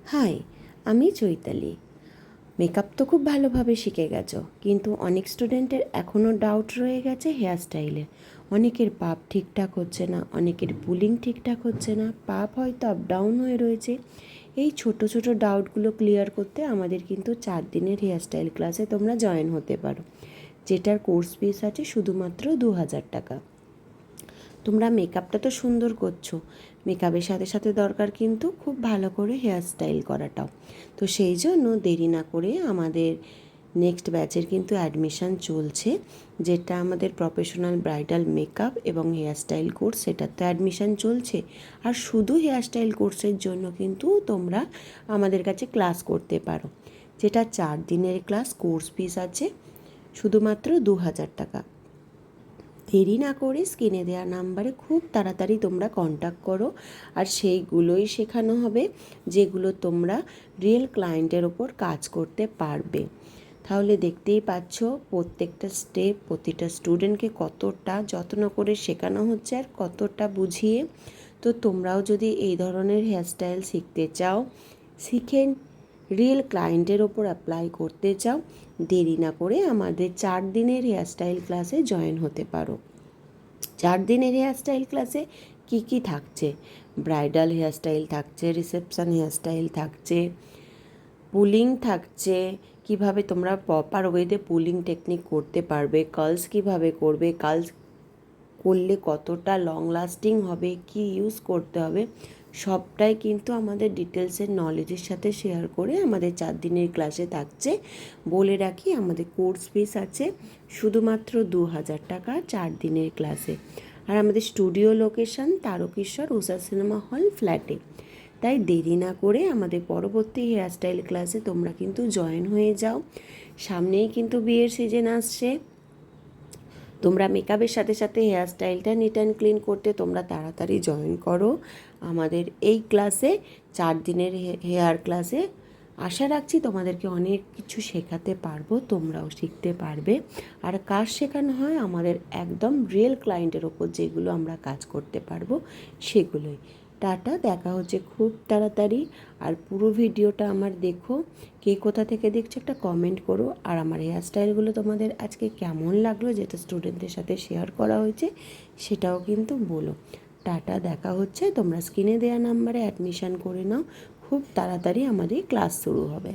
High, আমি Chaitali. Makeup তো খুব ভালোভাবে শিখে গেছো, কিন্তু অনেক স্টুডেন্টের এখনও ডাউট রয়ে গেছে হেয়ার স্টাইলে। অনেকের পাপ ঠিকঠাক হচ্ছে না, অনেকের পুলিং ঠিকঠাক হচ্ছে না, পাপ হয়তো আপ ডাউন হয়ে রয়েছে। এই ছোট ছোট ডাউটগুলো ক্লিয়ার করতে আমাদের কিন্তু 4 দিনের হেয়ার স্টাইল ক্লাসে তোমরা জয়েন হতে পারো, যেটার কোর্স ফিস আছে শুধুমাত্র 2,000 টাকা। তোমরা মেকআপটা তো সুন্দর করছো, মেকআপের সাথে সাথে দরকার কিন্তু খুব ভালো করে হেয়ার স্টাইল করাটাও। তো সেই জন্য দেরি না করে আমাদের নেক্সট ব্যাচের কিন্তু অ্যাডমিশান চলছে, যেটা আমাদের প্রফেশনাল ব্রাইডাল মেকআপ এবং হেয়ার স্টাইল কোর্স, সেটার তো অ্যাডমিশান চলছে। আর শুধু হেয়ার স্টাইল কোর্সের জন্য কিন্তু তোমরা আমাদের কাছে ক্লাস করতে পারো, যেটা 4 দিনের ক্লাস। কোর্স ফিস আছে শুধুমাত্র 2,000 টাকা। দেরি না করে স্ক্রিনে দেওয়া নাম্বারে খুব তাড়াতাড়ি তোমরা কন্ট্যাক্ট করো, আর সেইগুলোই শেখানো হবে যেগুলো তোমরা রিয়েল ক্লায়েন্টের ওপর কাজ করতে পারবে। তাহলে দেখতেই পাচ্ছ প্রত্যেকটা স্টেপ, প্রতিটা স্টুডেন্টকে কতটা যত্ন করে শেখানো হচ্ছে আর কতটা বুঝিয়ে। তো তোমরাও যদি এই ধরনের হেয়ারস্টাইল শিখতে চাও, শিখে রিয়েল ক্লায়েন্টের ওপর অ্যাপ্লাই করতে চাও, দেরি না করে আমাদের 4 দিনের হেয়ারস্টাইল ক্লাসে জয়েন হতে পারো। 4 দিনের হেয়ারস্টাইল ক্লাসে কি কি থাকছে? ব্রাইডাল হেয়ারস্টাইল থাকছে, রিসেপশন হেয়ারস্টাইল থাকছে, পুলিং থাকছে, কিভাবে তোমরা প্রপার ওয়েতে পুলিং টেকনিক করতে পারবে, কার্লস কিভাবে করবে, কার্লস করলে কতটা লং লাস্টিং হবে, কি ইউজ করতে হবে, সবটাই কিন্তু আমাদের ডিটেলসের নলেজের সাথে শেয়ার করে আমাদের 4 দিনের ক্লাসে থাকছে। বলে রাখি, আমাদের কোর্স ফিস আছে শুধুমাত্র 2,000 টাকা 4 দিনের ক্লাসে। আর আমাদের স্টুডিও লোকেশন তারকেশ্বর উষা সিনেমা হল ফ্ল্যাটে। তাই দেরি না করে আমাদের পরবর্তী হেয়ারস্টাইল ক্লাসে তোমরা কিন্তু জয়েন হয়ে যাও। সামনেই কিন্তু বিয়ের সিজন আসছে। তোমরা মেকআপের সাথে সাথে হেয়ার স্টাইলটা নিট অ্যান্ড ক্লিন করতে তোমরা তাড়াতাড়ি জয়েন করো আমাদের এই ক্লাসে। 4 দিনের হেয়ার ক্লাসে আশা রাখছি তোমাদেরকে অনেক কিছু শেখাতে পারবো, তোমরাও শিখতে পারবে। আর কাজ শেখানো হয় আমাদের একদম রিয়েল ক্লায়েন্টের ওপর, যেগুলো আমরা কাজ করতে পারবো সেগুলোই। টাটা, দেখা হচ্ছে খুব তাড়াতাড়ি। আর পুরো ভিডিওটা আমার দেখো, কে কোথা থেকে দেখছো একটা কমেন্ট করো। আর আমার হেয়ার স্টাইলগুলো তোমাদের আজকে কেমন লাগলো, যেটা স্টুডেন্টদের সাথে শেয়ার করা হয়েছে, সেটাও কিন্তু বলো। টাটা, দেখা হচ্ছে। তোমরা স্ক্রিনে দেওয়া নাম্বারে অ্যাডমিশান করে নাও, খুব তাড়াতাড়ি আমাদের ক্লাস শুরু হবে।